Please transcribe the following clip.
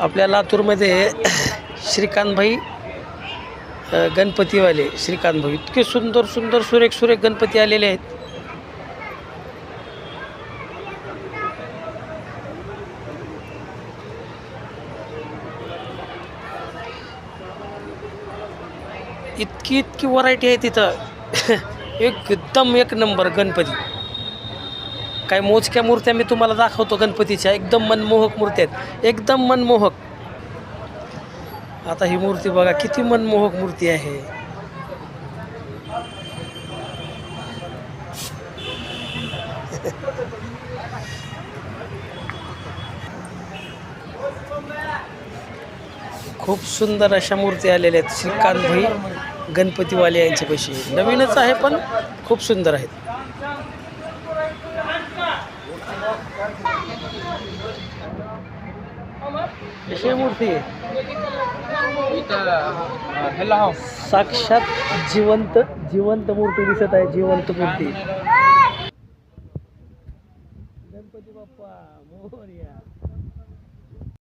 आपल्या लातूरमध्ये श्रीकांतभाई गणपतीवाले श्रीकांतभाई इतके सुंदर सुंदर सुरेख सुरेख गणपती आलेले आहेत. इतकी इतकी व्हरायटी आहे तिथं. एकदम एक नंबर गणपती. काय मोजक्या मूर्त्या मी तुम्हाला दाखवतो गणपतीच्या. एकदम मनमोहक मूर्ती आहेत, एकदम मनमोहक. आता ही मूर्ती बघा किती मनमोहक मूर्ती आहे. खूप सुंदर अशा मूर्ती आलेल्या आहेत श्रीकांतभाई गणपतीवाले यांच्यापाशी. नवीनच आहे पण खूप सुंदर आहेत. कशी मूर्ती साक्षात जिवंत जिवंत मूर्ती दिसत आहे. जिवंत मूर्ती. गणपती बाप्पा मोरया.